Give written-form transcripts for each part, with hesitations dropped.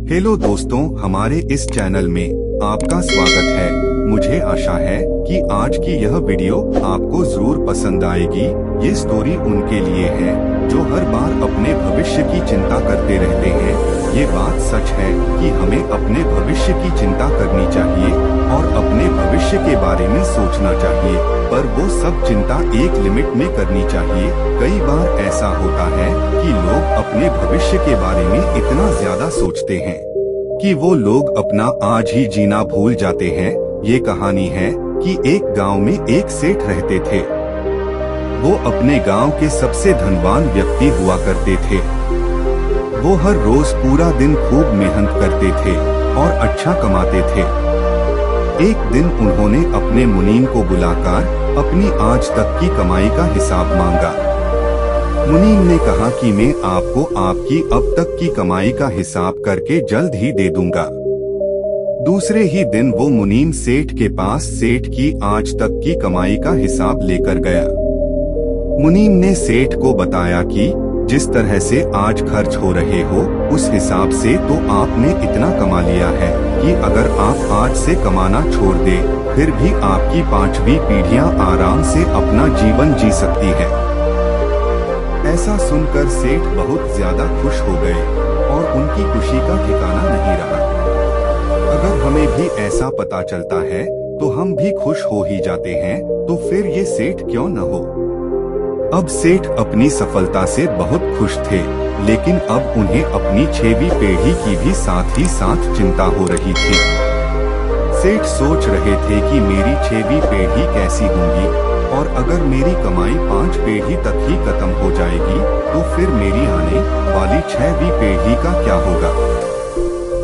Hello दोस्तों, हमारे इस चैनल में आपका स्वागत है। मुझे आशा है कि आज की यह वीडियो आपको जरूर पसंद आएगी। ये स्टोरी उनके लिए है जो हर बार अपने भविष्य की चिंता करते रहते हैं। ये बात सच है कि हमें अपने भविष्य की चिंता करनी चाहिए और अपने भविष्य के बारे में सोचना चाहिए, पर वो सब चिंता एक लिमिट में करनी चाहिए। कई बार ऐसा होता है कि लोग अपने भविष्य के बारे में इतना ज्यादा सोचते हैं कि वो लोग अपना आज ही जीना भूल जाते हैं। ये कहानी है कि एक गांव में एक सेठ रहते थे। वो अपने गांव के सबसे धनवान व्यक्ति हुआ करते थे। वो हर रोज पूरा दिन खूब मेहनत करते थे और अच्छा कमाते थे। एक दिन उन्होंने अपने मुनीम को बुलाकर अपनी आज तक की कमाई का हिसाब मांगा। मुनीम ने कहा कि मैं आपको आपकी अब तक की कमाई का हिसाब करके जल्द ही दे दूंगा। दूसरे ही दिन वो मुनीम सेठ के पास सेठ की आज तक की कमाई का हिसाब लेकर गया। मुनीम ने सेठ को बताया कि जिस तरह से आज खर्च हो रहे हो, उस हिसाब से तो आपने इतना कमा लिया है कि अगर आप आज से कमाना छोड़ दे, फिर भी आपकी 5वीं पीढ़ियां आराम से अपना जीवन जी सकती है। ऐसा सुनकर सेठ बहुत ज्यादा खुश हो गए और उनकी खुशी का ठिकाना नहीं रहा। अगर हमें भी ऐसा पता चलता है तो हम भी खुश हो ही जाते हैं, तो फिर ये सेठ क्यों न हो। अब सेठ अपनी सफलता से बहुत खुश थे, लेकिन अब उन्हें अपनी 6वीं पीढ़ी की भी साथ ही साथ चिंता हो रही थी। सेठ सोच रहे थे कि मेरी 6वीं पीढ़ी कैसी होंगी, और अगर मेरी कमाई 5 पीढ़ी तक ही खत्म हो जाएगी तो फिर मेरी आने वाली 6वीं पीढ़ी का क्या होगा।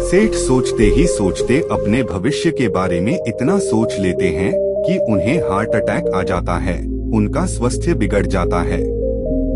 सेठ सोचते ही सोचते अपने भविष्य के बारे में इतना सोच लेते हैं कि उन्हें हार्ट अटैक आ जाता है। उनका स्वास्थ्य बिगड़ जाता है।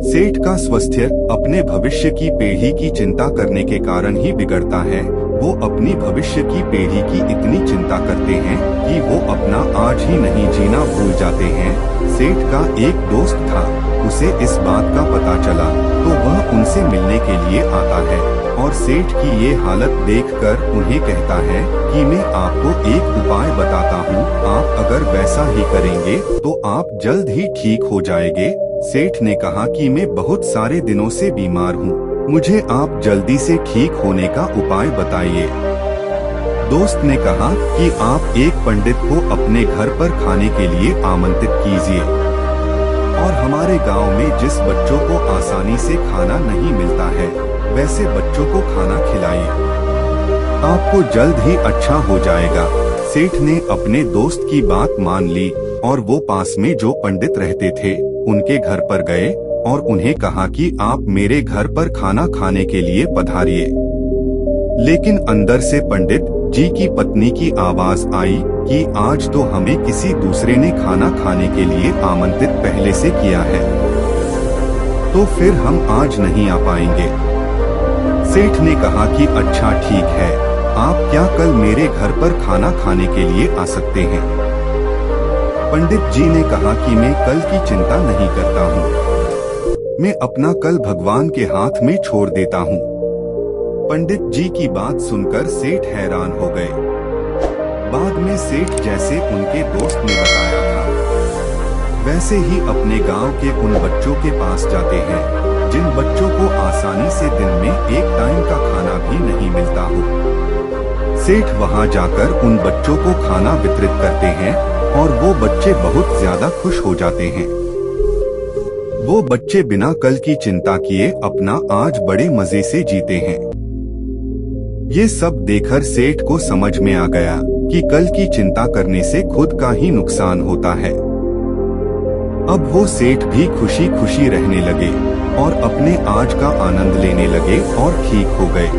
सेठ का स्वास्थ्य अपने भविष्य की पीढ़ी की चिंता करने के कारण ही बिगड़ता है। वो अपनी भविष्य की पीढ़ी की इतनी चिंता करते हैं कि वो अपना आज ही नहीं जीना भूल जाते हैं। सेठ का एक दोस्त था, उसे इस बात का पता चला तो वह उनसे मिलने के लिए आता है और सेठ की ये हालत देखकर उन्हें कहता है कि मैं आपको एक उपाय बताता हूँ, आप अगर वैसा ही करेंगे तो आप जल्द ही ठीक हो जाएंगे। सेठ ने कहा कि मैं बहुत सारे दिनों से बीमार हूँ, मुझे आप जल्दी से ठीक होने का उपाय बताइए। दोस्त ने कहा कि आप एक पंडित को अपने घर पर खाने के लिए आमंत्रित कीजिए और हमारे गांव में जिस बच्चों को आसानी से खाना नहीं मिलता है, वैसे बच्चों को खाना खिलाइए, आपको जल्द ही अच्छा हो जाएगा। सेठ ने अपने दोस्त की बात मान ली और वो पास में जो पंडित रहते थे उनके घर पर गए और उन्हें कहा कि आप मेरे घर पर खाना खाने के लिए पधारिए। लेकिन अंदर से पंडित जी की पत्नी की आवाज आई कि आज तो हमें किसी दूसरे ने खाना खाने के लिए आमंत्रित पहले से किया है, तो फिर हम आज नहीं आ पाएंगे। सेठ ने कहा कि अच्छा ठीक है, आप क्या कल मेरे घर पर खाना खाने के लिए आ सकते हैं। पंडित जी ने कहा कि मैं कल की चिंता नहीं करता हूँ, मैं अपना कल भगवान के हाथ में छोड़ देता हूँ। पंडित जी की बात सुनकर सेठ हैरान हो गए। बाद में सेठ जैसे उनके दोस्त ने बताया था, वैसे ही अपने गांव के उन बच्चों के पास जाते हैं जिन बच्चों को आसानी से दिन में एक टाइम का खाना भी नहीं मिलता हो। सेठ वहां जाकर उन बच्चों को खाना वितरित करते हैं और वो बच्चे बहुत ज्यादा खुश हो जाते हैं। वो बच्चे बिना कल की चिंता किए अपना आज बड़े मजे से जीते हैं। ये सब देखकर सेठ को समझ में आ गया कि कल की चिंता करने से खुद का ही नुकसान होता है। अब वो सेठ भी खुशी खुशी रहने लगे और अपने आज का आनंद लेने लगे और ठीक हो गए।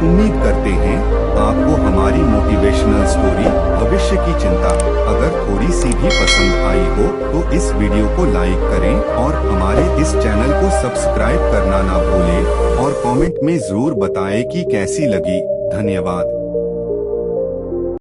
उम्मीद करते हैं आपको हमारी मोटिवेशनल स्टोरी भविष्य की चिंता अगर थोड़ी सी भी पसंद आई हो तो इस वीडियो को लाइक करें और हमारे इस चैनल को सब्सक्राइब करना ना भूलें और कमेंट में जरूर बताएं कि कैसी लगी। धन्यवाद।